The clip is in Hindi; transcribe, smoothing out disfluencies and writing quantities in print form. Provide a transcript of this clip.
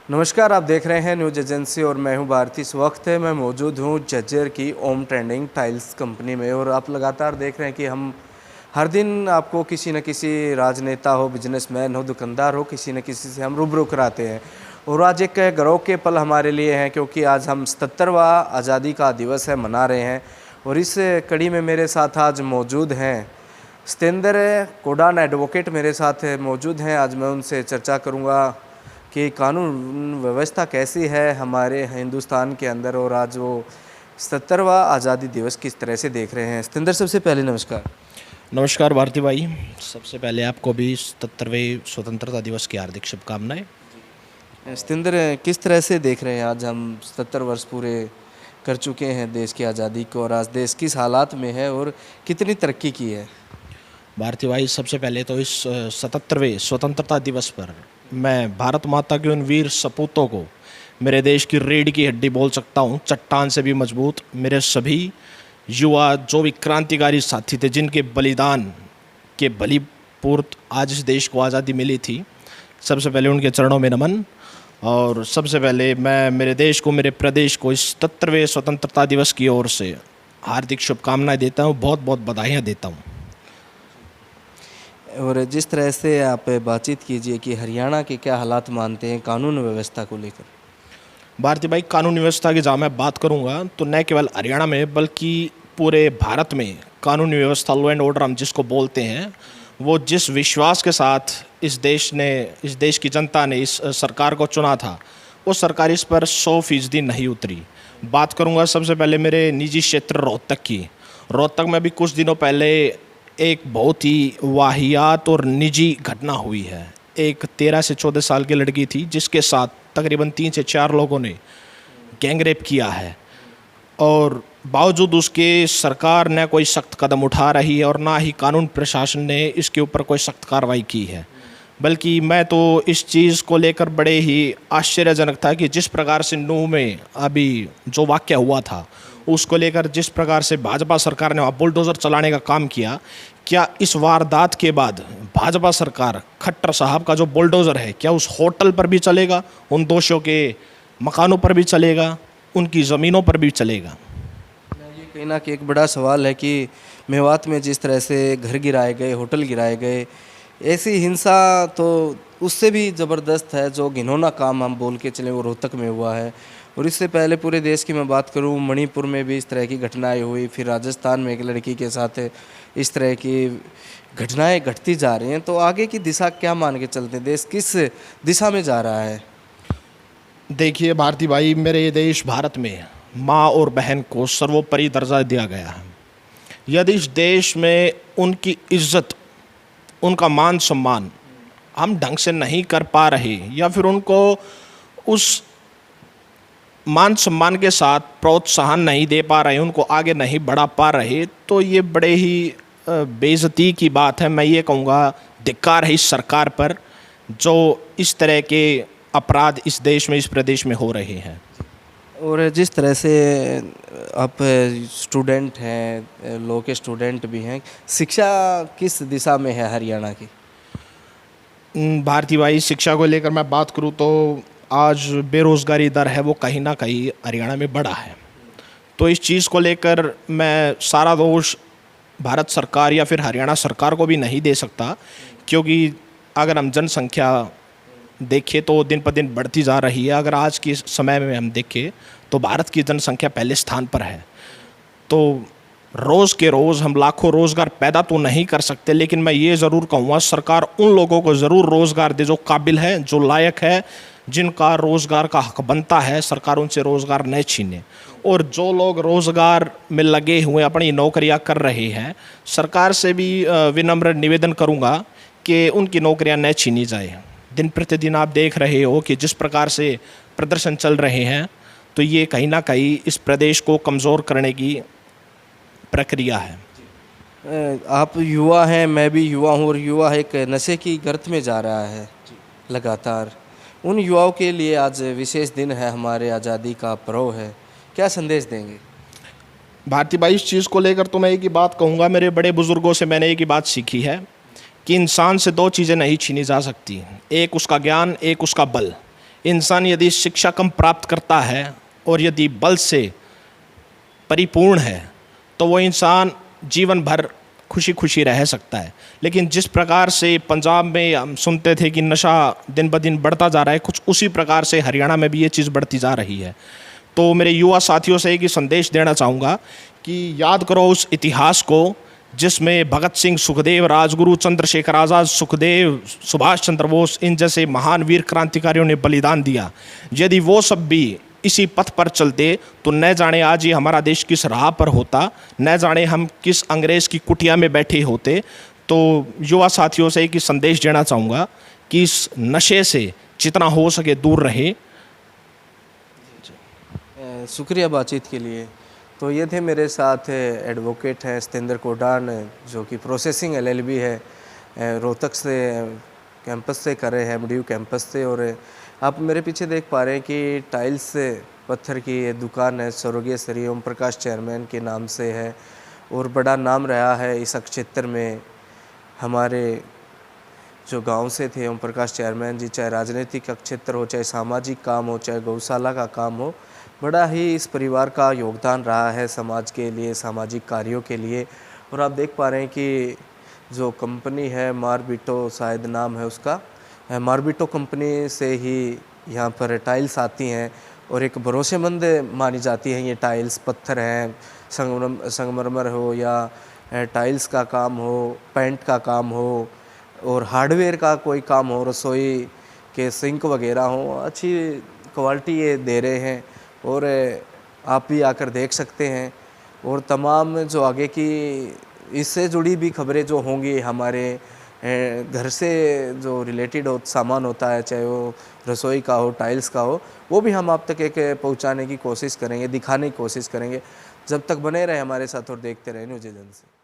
नमस्कार, आप देख रहे हैं न्यूज़ एजेंसी और मैं हूं भारती। इस वक्त मैं मौजूद हूं झज्जर की ओम ट्रेंडिंग टाइल्स कंपनी में और आप लगातार देख रहे हैं कि हम हर दिन आपको किसी न किसी राजनेता हो, बिजनेसमैन हो, दुकानदार हो, किसी न किसी से हम रूबरू कराते हैं। और आज एक गौरव के पल हमारे लिए हैं क्योंकि आज हम 77वां आज़ादी का दिवस है मना रहे हैं। और इस कड़ी में मेरे साथ आज मौजूद हैं सतेंद्र कोडान एडवोकेट मेरे साथ मौजूद हैं। आज मैं उनसे चर्चा करूँगा कि कानून व्यवस्था कैसी है हमारे हिंदुस्तान के अंदर और आज वो 77वां आज़ादी दिवस किस तरह से देख रहे हैं। सतेंद्र, सबसे पहले नमस्कार। नमस्कार भारती भाई, सबसे पहले आपको भी 77वें स्वतंत्रता दिवस की हार्दिक शुभकामनाएं। सतेंद्र, किस तरह से देख रहे हैं आज हम 77 वर्ष पूरे कर चुके हैं देश की आज़ादी को और आज देश किस हालात में है और कितनी तरक्की की है। भारती भाई, सबसे पहले तो इस 77वें स्वतंत्रता दिवस पर मैं भारत माता के उन वीर सपूतों को मेरे देश की रीढ़ की हड्डी बोल सकता हूँ, चट्टान से भी मजबूत, मेरे सभी युवा जो भी क्रांतिकारी साथी थे जिनके बलिदान के बलिपूर्त आज इस देश को आज़ादी मिली थी, सबसे पहले उनके चरणों में नमन। और सबसे पहले मैं मेरे देश को, मेरे प्रदेश को इस 77वें स्वतंत्रता दिवस की ओर से हार्दिक शुभकामनाएं देता हूँ, बहुत बहुत बधाइयाँ देता हूँ। और जिस तरह से आप बातचीत कीजिए कि हरियाणा के क्या हालात मानते हैं कानून व्यवस्था को लेकर। भारती भाई, कानून व्यवस्था की जहाँ मैं बात करूँगा तो न केवल हरियाणा में बल्कि पूरे भारत में कानूनी व्यवस्था, लॉ एंड ऑर्डर हम जिसको बोलते हैं, वो जिस विश्वास के साथ इस देश की जनता ने इस सरकार को चुना था, वो सरकार इस पर 100% नहीं उतरी। बात करूँगा सबसे पहले मेरे निजी क्षेत्र रोहतक की। रोहतक में भी कुछ दिनों पहले एक बहुत ही वाहियात और निजी घटना हुई है। एक 13 से 14 साल की लड़की थी जिसके साथ तकरीबन 3 से 4 लोगों ने गैंगरेप किया है और बावजूद उसके सरकार न कोई सख्त कदम उठा रही है और ना ही कानून प्रशासन ने इसके ऊपर कोई सख्त कार्रवाई की है। बल्कि मैं तो इस चीज़ को लेकर बड़े ही आश्चर्यजनक था कि जिस प्रकार से नूह में अभी जो वाक़या हुआ था उसको लेकर जिस प्रकार से भाजपा सरकार ने वहाँ बुलडोज़र चलाने का काम किया, क्या इस वारदात के बाद भाजपा सरकार खट्टर साहब का जो बुलडोज़र है क्या उस होटल पर भी चलेगा, उन दोषियों के मकानों पर भी चलेगा, उनकी ज़मीनों पर भी चलेगा? ये कहीं ना कहीं एक बड़ा सवाल है कि मेवात में जिस तरह से घर गिराए गए, होटल गिराए गए, ऐसी हिंसा तो उससे भी ज़बरदस्त है। जो घिनौना काम हम बोल के चले वो रोहतक में हुआ है। और इससे पहले पूरे देश की मैं बात करूं, मणिपुर में भी इस तरह की घटनाएं हुई, फिर राजस्थान में एक लड़की के साथ इस तरह की घटनाएं घटती जा रही हैं। तो आगे की दिशा क्या मान के चलते हैं, देश किस दिशा में जा रहा है? देखिए भारती भाई, मेरे देश भारत में माँ और बहन को सर्वोपरि दर्जा दिया गया है। यदि इस देश में उनकी इज्जत, उनका मान सम्मान हम ढंग से नहीं कर पा रहे या फिर उनको उस मान सम्मान के साथ प्रोत्साहन नहीं दे पा रहे, उनको आगे नहीं बढ़ा पा रहे, तो ये बड़े ही बेइज्जती की बात है। मैं ये कहूँगा धिक्कार है इस सरकार पर जो इस तरह के अपराध इस देश में, इस प्रदेश में हो रहे हैं। और जिस तरह से आप स्टूडेंट हैं, लॉ के स्टूडेंट भी हैं, शिक्षा किस दिशा में है हरियाणा की? भारती भाई, शिक्षा को लेकर मैं बात करूँ तो आज बेरोज़गारी दर है वो कहीं ना कहीं हरियाणा में बढ़ा है। तो इस चीज़ को लेकर मैं सारा दोष भारत सरकार या फिर हरियाणा सरकार को भी नहीं दे सकता, क्योंकि अगर हम जनसंख्या देखें तो दिन पर दिन बढ़ती जा रही है। अगर आज के समय में हम देखें तो भारत की जनसंख्या पहले स्थान पर है। तो रोज़ के रोज़ हम लाखों रोज़गार पैदा तो नहीं कर सकते, लेकिन मैं ये ज़रूर कहूँगा सरकार उन लोगों को ज़रूर रोज़गार दे जो काबिल है, जो लायक है, जिनका रोज़गार का हक बनता है। सरकार उनसे रोज़गार न छीने, और जो लोग रोज़गार में लगे हुए अपनी नौकरियां कर रहे हैं, सरकार से भी विनम्र निवेदन करूँगा कि उनकी नौकरियां न छीनी जाए। दिन प्रतिदिन आप देख रहे हो कि जिस प्रकार से प्रदर्शन चल रहे हैं, तो ये कहीं ना कहीं इस प्रदेश को कमज़ोर करने की प्रक्रिया है। आप युवा हैं, मैं भी युवा हूँ, और युवा एक नशे की गर्त में जा रहा है लगातार। उन युवाओं के लिए आज विशेष दिन है, हमारे आज़ादी का पर्व है, क्या संदेश देंगे? भारती भाई, इस चीज़ को लेकर तो मैं एक ही बात कहूँगा, मेरे बड़े बुज़ुर्गों से मैंने एक ही बात सीखी है कि इंसान से दो चीज़ें नहीं छीनी जा सकती, एक उसका ज्ञान, एक उसका बल। इंसान यदि शिक्षा कम प्राप्त करता है और यदि बल से परिपूर्ण है तो वो इंसान जीवन भर खुशी खुशी रह सकता है। लेकिन जिस प्रकार से पंजाब में हम सुनते थे कि नशा दिन ब दिन बढ़ता जा रहा है, कुछ उसी प्रकार से हरियाणा में भी ये चीज़ बढ़ती जा रही है। तो मेरे युवा साथियों से एक ही संदेश देना चाहूँगा कि याद करो उस इतिहास को जिसमें भगत सिंह, सुखदेव, राजगुरु, चंद्रशेखर आज़ाद, सुखदेव, सुभाष चंद्र बोस, इन जैसे महान वीर क्रांतिकारियों ने बलिदान दिया। यदि वो सब भी इसी पथ पर चलते तो न जाने आज ये हमारा देश किस राह पर होता, न जाने हम किस अंग्रेज़ की कुटिया में बैठे होते। तो युवा साथियों से एक ही संदेश देना चाहूँगा कि इस नशे से जितना हो सके दूर रहे। शुक्रिया बातचीत के लिए। तो ये थे मेरे साथ एडवोकेट हैं सतेंद्र कोडान, जो कि प्रोसेसिंग LLB है, रोहतक से कैंपस से कर रहे हैं, MDU कैंपस से। और आप मेरे पीछे देख पा रहे हैं कि टाइल्स पत्थर की ये दुकान है, स्वर्गीय श्री ओम प्रकाश चेयरमैन के नाम से है और बड़ा नाम रहा है इस क्षेत्र में। हमारे जो गांव से थे ओम प्रकाश चेयरमैन जी, चाहे राजनीतिक क्षेत्र हो, चाहे सामाजिक काम हो, चाहे गौशाला का काम हो, बड़ा ही इस परिवार का योगदान रहा है समाज के लिए, सामाजिक कार्यों के लिए। और आप देख पा रहे हैं कि जो कंपनी है मार्बिटो, शायद नाम है उसका, मार्बिटो कंपनी से ही यहाँ पर टाइल्स आती हैं और एक भरोसेमंद मानी जाती हैं ये टाइल्स। पत्थर हैं, संगमरमर हो या टाइल्स का काम हो, पेंट का काम हो और हार्डवेयर का कोई काम हो, रसोई के सिंक वगैरह हो, अच्छी क्वालिटी ये दे रहे हैं। और आप भी आकर देख सकते हैं। और तमाम जो आगे की इससे जुड़ी भी खबरें जो होंगी, हमारे घर से जो रिलेटेड सामान होता है, चाहे वो रसोई का हो, टाइल्स का हो, वो भी हम आप तक एक पहुंचाने की कोशिश करेंगे, दिखाने की कोशिश करेंगे। जब तक बने रहे हमारे साथ और देखते रहे न्यूज़ एजेंसी।